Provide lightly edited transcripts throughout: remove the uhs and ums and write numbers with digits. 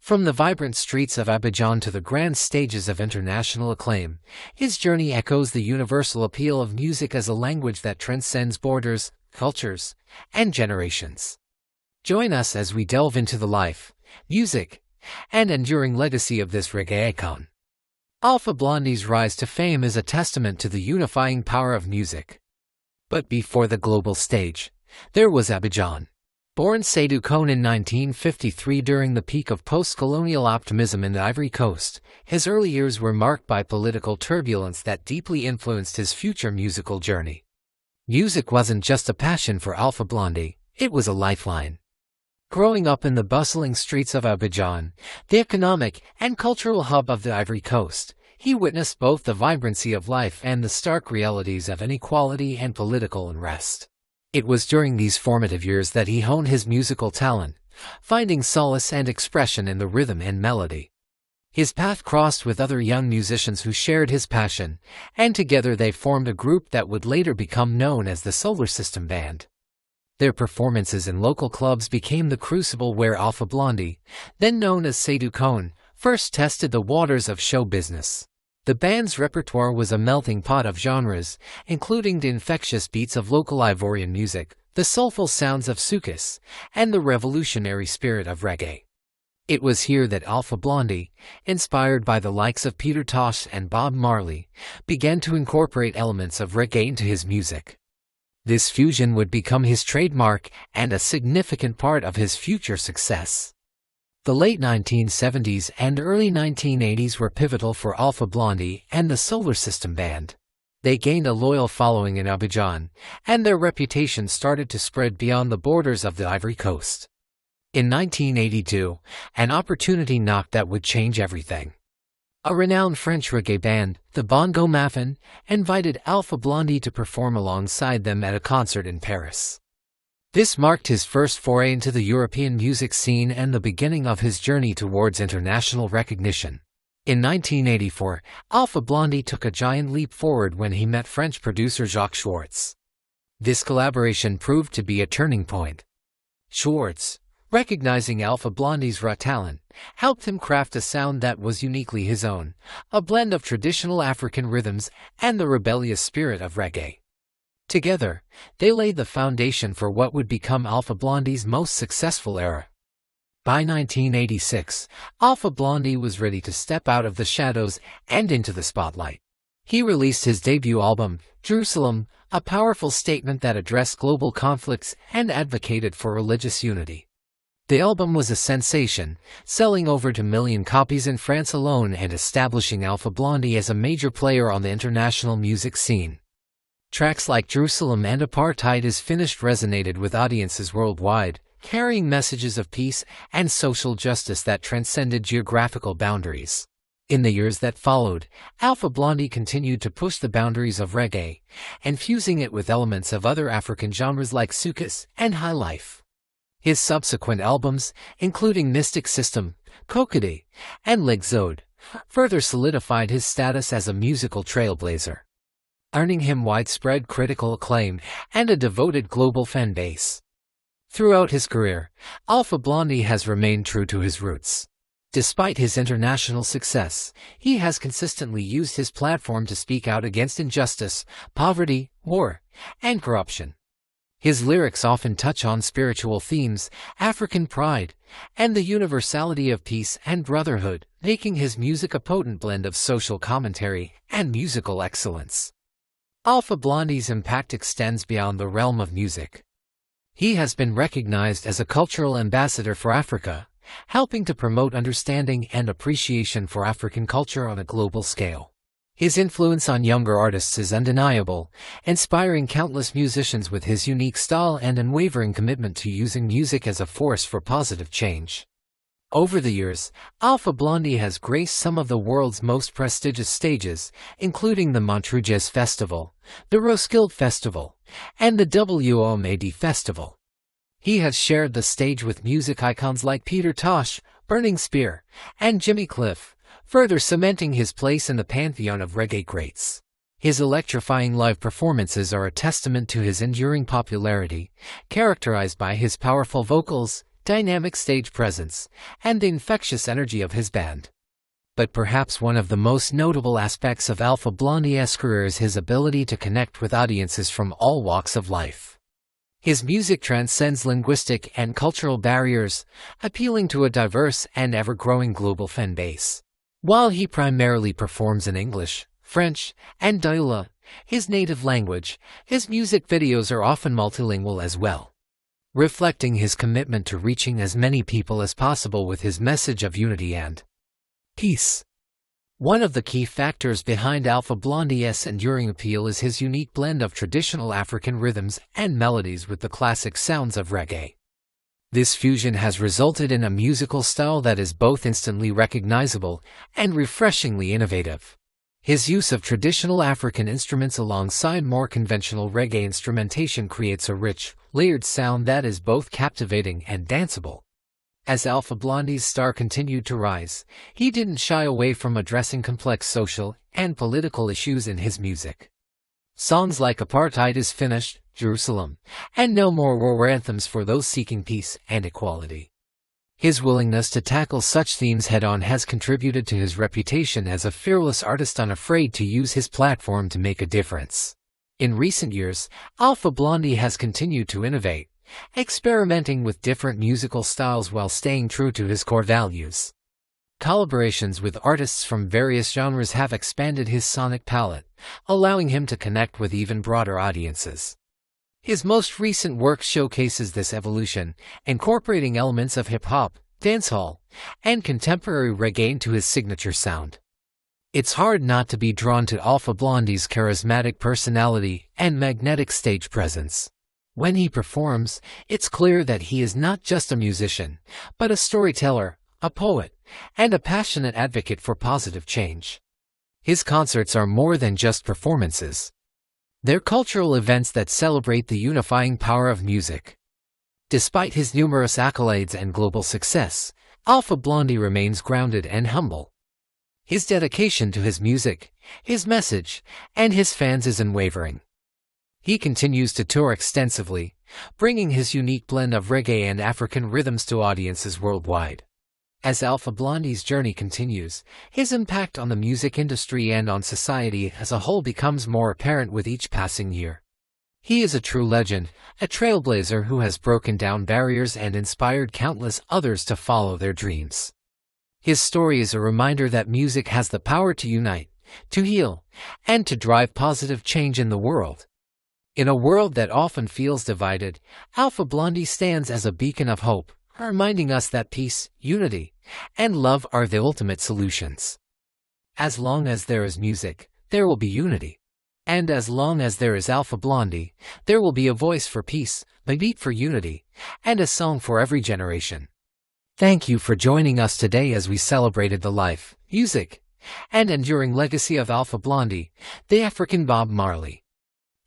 From the vibrant streets of Abidjan to the grand stages of international acclaim, his journey echoes the universal appeal of music as a language that transcends borders, cultures, and generations. Join us as we delve into the life, music, and enduring legacy of this reggae icon. Alpha Blondy's rise to fame is a testament to the unifying power of music. But before the global stage, there was Abidjan. Born Seydou Kone in 1953 during the peak of post-colonial optimism in the Ivory Coast, his early years were marked by political turbulence that deeply influenced his future musical journey. Music wasn't just a passion for Alpha Blondy, it was a lifeline. Growing up in the bustling streets of Abidjan, the economic and cultural hub of the Ivory Coast, he witnessed both the vibrancy of life and the stark realities of inequality and political unrest. It was during these formative years that he honed his musical talent, finding solace and expression in the rhythm and melody. His path crossed with other young musicians who shared his passion, and together they formed a group that would later become known as the Solar System Band. Their performances in local clubs became the crucible where Alpha Blondy, then known as Seydou Kone, first tested the waters of show business. The band's repertoire was a melting pot of genres, including the infectious beats of local Ivorian music, the soulful sounds of soukous, and the revolutionary spirit of reggae. It was here that Alpha Blondy, inspired by the likes of Peter Tosh and Bob Marley, began to incorporate elements of reggae into his music. This fusion would become his trademark and a significant part of his future success. The late 1970s and early 1980s were pivotal for Alpha Blondy and the Solar System Band. They gained a loyal following in Abidjan, and their reputation started to spread beyond the borders of the Ivory Coast. In 1982, an opportunity knocked that would change everything. A renowned French reggae band, the Bongo Maffin, invited Alpha Blondy to perform alongside them at a concert in Paris. This marked his first foray into the European music scene and the beginning of his journey towards international recognition. In 1984, Alpha Blondy took a giant leap forward when he met French producer Jacques Schwartz. This collaboration proved to be a turning point. Schwartz, recognizing Alpha Blondy's raw talent, helped him craft a sound that was uniquely his own, a blend of traditional African rhythms and the rebellious spirit of reggae. Together, they laid the foundation for what would become Alpha Blondy's most successful era. By 1986, Alpha Blondy was ready to step out of the shadows and into the spotlight. He released his debut album, Jérusalem, a powerful statement that addressed global conflicts and advocated for religious unity. The album was a sensation, selling over 2 million copies in France alone and establishing Alpha Blondy as a major player on the international music scene. Tracks like Jérusalem and Apartheid is Finished resonated with audiences worldwide, carrying messages of peace and social justice that transcended geographical boundaries. In the years that followed, Alpha Blondy continued to push the boundaries of reggae, infusing it with elements of other African genres like soukous and highlife. His subsequent albums, including Mystic System, Kokode, and L'Exode, further solidified his status as a musical trailblazer, earning him widespread critical acclaim and a devoted global fan base. Throughout his career, Alpha Blondy has remained true to his roots. Despite his international success, he has consistently used his platform to speak out against injustice, poverty, war, and corruption. His lyrics often touch on spiritual themes, African pride, and the universality of peace and brotherhood, making his music a potent blend of social commentary and musical excellence. Alpha Blondy's impact extends beyond the realm of music. He has been recognized as a cultural ambassador for Africa, helping to promote understanding and appreciation for African culture on a global scale. His influence on younger artists is undeniable, inspiring countless musicians with his unique style and unwavering commitment to using music as a force for positive change. Over the years, Alpha Blondy has graced some of the world's most prestigious stages, including the Montreux Jazz Festival, the Roskilde Festival, and the WOMAD Festival. He has shared the stage with music icons like Peter Tosh, Burning Spear, and Jimmy Cliff, further cementing his place in the pantheon of reggae greats. His electrifying live performances are a testament to his enduring popularity, characterized by his powerful vocals, dynamic stage presence, and the infectious energy of his band. But perhaps one of the most notable aspects of Alpha Blondy's career is his ability to connect with audiences from all walks of life. His music transcends linguistic and cultural barriers, appealing to a diverse and ever-growing global fan base. While he primarily performs in English, French, and Dioula, his native language, his music videos are often multilingual as well, reflecting his commitment to reaching as many people as possible with his message of unity and peace. One of the key factors behind Alpha Blondy's enduring appeal is his unique blend of traditional African rhythms and melodies with the classic sounds of reggae. This fusion has resulted in a musical style that is both instantly recognizable and refreshingly innovative. His use of traditional African instruments alongside more conventional reggae instrumentation creates a rich, layered sound that is both captivating and danceable. As Alpha Blondy's star continued to rise, he didn't shy away from addressing complex social and political issues in his music. Songs like Apartheid is Finished, Jérusalem, and No More were anthems for those seeking peace and equality. His willingness to tackle such themes head-on has contributed to his reputation as a fearless artist unafraid to use his platform to make a difference. In recent years, Alpha Blondy has continued to innovate, experimenting with different musical styles while staying true to his core values. Collaborations with artists from various genres have expanded his sonic palette, allowing him to connect with even broader audiences. His most recent work showcases this evolution, incorporating elements of hip-hop, dancehall, and contemporary reggae into his signature sound. It's hard not to be drawn to Alpha Blondy's charismatic personality and magnetic stage presence. When he performs, it's clear that he is not just a musician, but a storyteller, a poet, and a passionate advocate for positive change. His concerts are more than just performances. They're cultural events that celebrate the unifying power of music. Despite his numerous accolades and global success, Alpha Blondy remains grounded and humble. His dedication to his music, his message, and his fans is unwavering. He continues to tour extensively, bringing his unique blend of reggae and African rhythms to audiences worldwide. As Alpha Blondy's journey continues, his impact on the music industry and on society as a whole becomes more apparent with each passing year. He is a true legend, a trailblazer who has broken down barriers and inspired countless others to follow their dreams. His story is a reminder that music has the power to unite, to heal, and to drive positive change in the world. In a world that often feels divided, Alpha Blondy stands as a beacon of hope, reminding us that peace, unity, and love are the ultimate solutions. As long as there is music, there will be unity. And as long as there is Alpha Blondy, there will be a voice for peace, a beat for unity, and a song for every generation. Thank you for joining us today as we celebrated the life, music, and enduring legacy of Alpha Blondy, the African Bob Marley.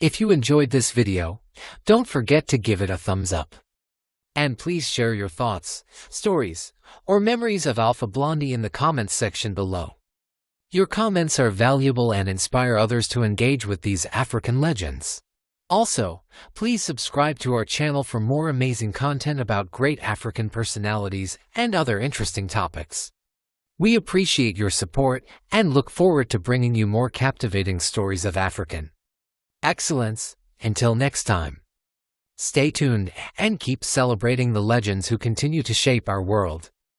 If you enjoyed this video, don't forget to give it a thumbs up. And please share your thoughts, stories, or memories of Alpha Blondy in the comments section below. Your comments are valuable and inspire others to engage with these African legends. Also, please subscribe to our channel for more amazing content about great African personalities and other interesting topics. We appreciate your support and look forward to bringing you more captivating stories of African excellence. Until next time, stay tuned and keep celebrating the legends who continue to shape our world.